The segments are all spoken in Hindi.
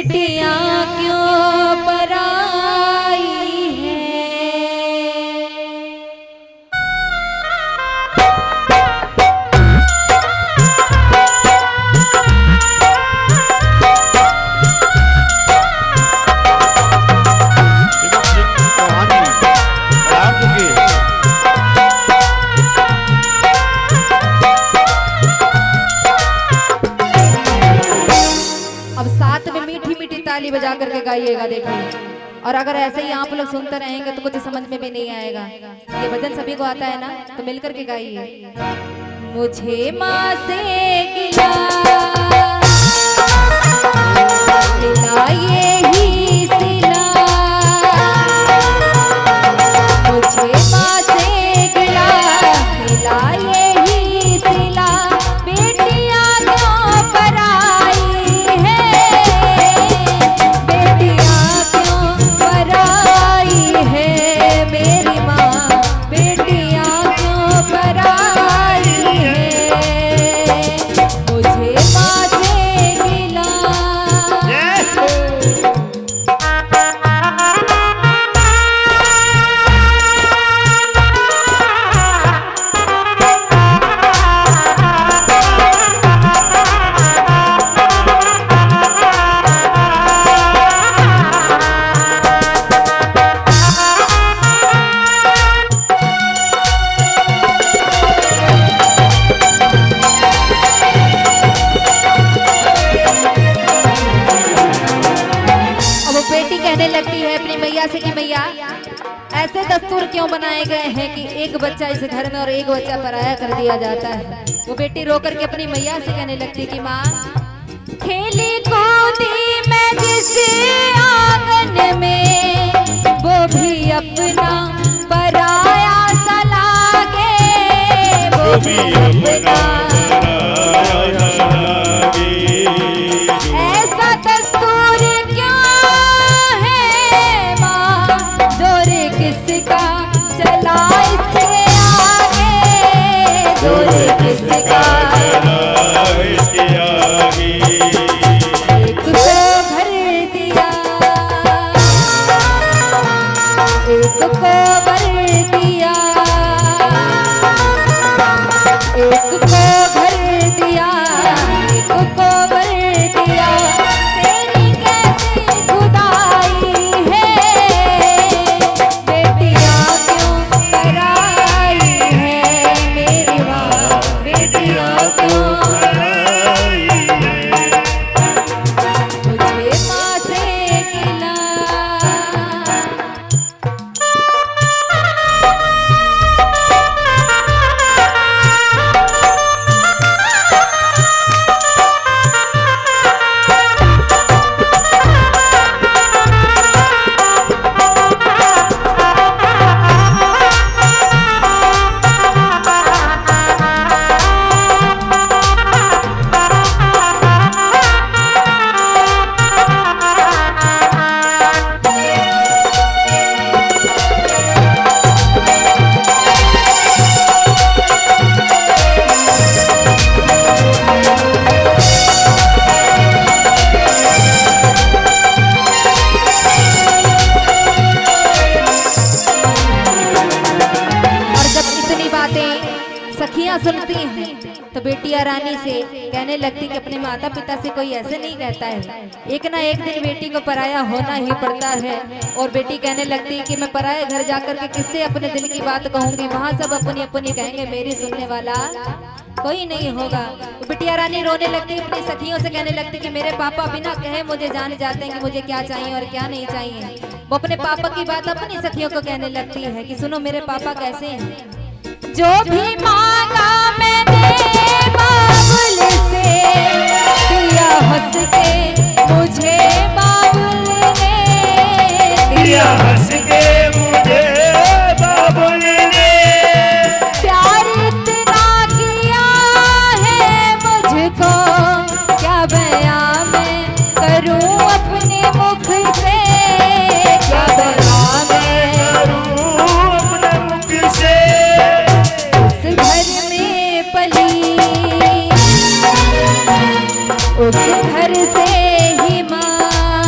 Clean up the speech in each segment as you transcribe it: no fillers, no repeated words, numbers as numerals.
बेटियां क्यों पराई है। अब साथ में मीठी मीठी ताली बजा करके गाइएगा देखिए। और अगर ऐसे ही आप लोग सुनते रहेंगे तो कुछ समझ में भी नहीं आएगा। ये भजन सभी को आता है ना, तो मिलकर के गाइए। मुझे माँ से गिला मिला यही सिला, मुझे माँ से गिला मिला यही सिला, बेटियां क्यों पराई है, बेटियां क्यों पराई है, मेरी माँ बेटियां क्यों पराई है, मुझे माँ से गिला। बेटी कहने लगती है अपनी मैया से कि मैया ऐसे दस्तूर क्यों बनाए गए हैं कि एक बच्चा इस घर में और एक बच्चा पराया कर दिया जाता है। वो बेटी रो करके अपनी मैया से कहने लगती कि माँ, खेली कूदी मैं जिस आंगन में, वो भी अपना पराया सा लागे, वो भी अपना पराया सा लागे। ऐसा दस्तूर किसका चला इसके आगे, जोर किसका चला इसके आगे। एक को भर दिया, एक को भर दिया, एक को भर दिया, एक को भर दिया, तेरी कैसी खुदाई है, सखियां सुनती हैं तो बेटियां रानी से कहने लगती कि अपने माता पिता से कोई ऐसे नहीं कहता है, एक ना एक दिन बेटी को पराया होना ही पड़ता है। और बेटी कहने लगती कि मैं पराये घर जाकर के किससे अपने दिल की बात कहूंगी, वहां सब अपनी अपनी कहेंगे, मेरी सुनने वाला कोई नहीं होगा। बिटिया रानी रोने लगती, अपनी सखियों से कहने लगती कि मेरे पापा बिना कहे मुझे जान जाते हैं कि मुझे क्या चाहिए और क्या नहीं चाहिए। वो अपने पापा की बात अपनी सखियों को कहने लगती है कि सुनो मेरे पापा कैसे हैं। जो भी मांगा मैंने बाबुल से, दिया हंस के मुझे बाबुल ने, दिया हंस के मुझे बाबुल ने, प्यार इतना किया है मुझको, क्या बयां मैं करूं अपने मुख से, क्या बयां मैं करूं अपने मुख से। उस घर से ही माँ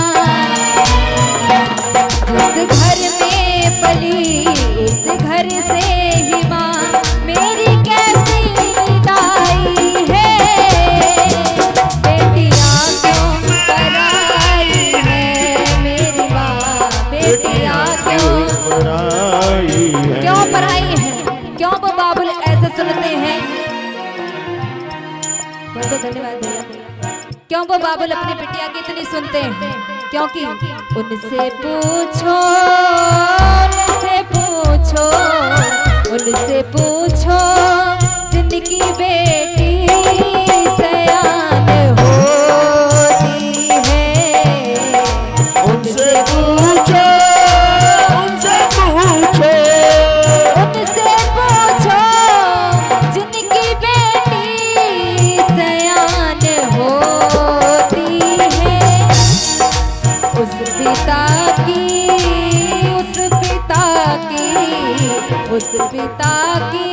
क्यों वो बाबुल अपनी बिटिया की इतनी सुनते हैं? क्योंकि उनसे पूछो, उनसे पूछो, उनसे पूछो जिनकी बेटी सयान होती है। उनसे पूछो, उनसे पूछो, उनसे पूछो जिनकी बेटी सयान होती है। उस पिता की, उस पिता की, उस पिता की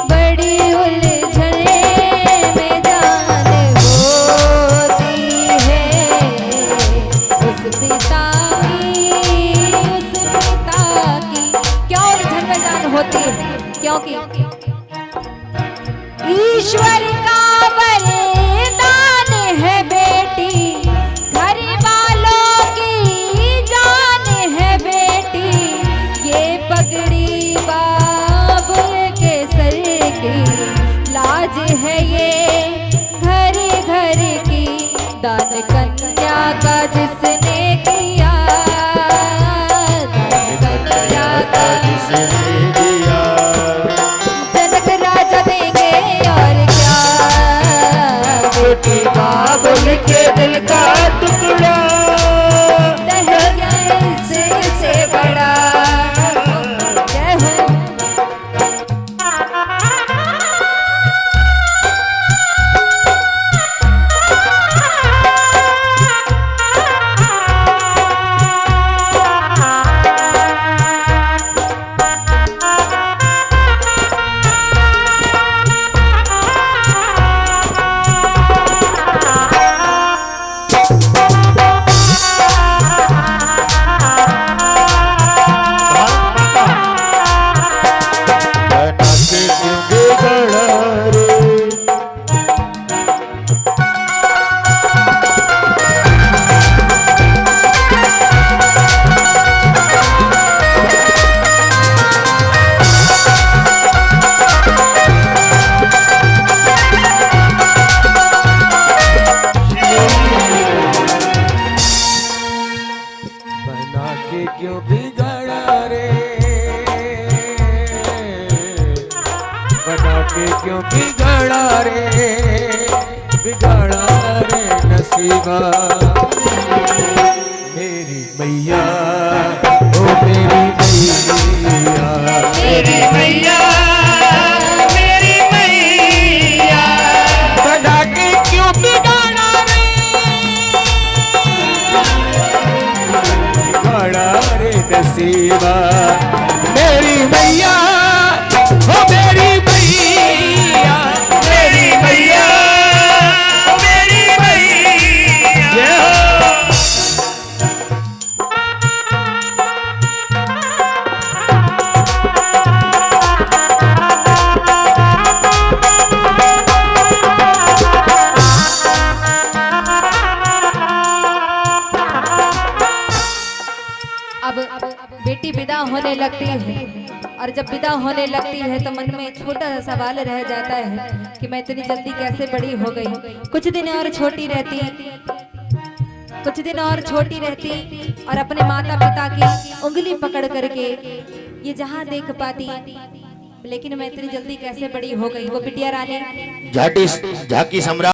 बड़ी उलझने में जान होती है। उस पिता की, उस पिता की क्यों उलझन में जान होती है? क्योंकि ईश्वर का वरदान है बेटी, घर वालों की जान है बेटी। ये पगड़ी बाबुल के सर की लाज है, ये घर घर की दान कन्या का जिसने किया, दान कन्या का जिसने किया। जनक राजा देंगे और क्या, बेटी बाबुल के दिल का टुकड़ा दहेज से बड़ा। जय हो। क्यों बिगड़ा रे, बना के क्यों बिगड़ा रे, बिगड़ा रे नसीबा। मेरी मैया, ओ मेरी मैया, मेरी मैया, मेरी मैया, बना के क्यों बिगड़ा रे, बिगड़ा रे नसीबा। मेरी मैया, ओ मेरी मैया, मेरी मैया, ओ मेरी मैया। अब बेटी विदा होने लगती है, और जब विदा होने लगती है तो मन में एक छोटा सा सवाल रह जाता है कि मैं इतनी जल्दी कैसे बड़ी हो गई। कुछ दिन और छोटी रहती, कुछ दिन और छोटी रहती और अपने माता पिता की उंगली पकड़ करके ये जहां देख पाती, लेकिन मैं इतनी जल्दी कैसे बड़ी हो गई। वो बिटिया रानी झाकी सम्राट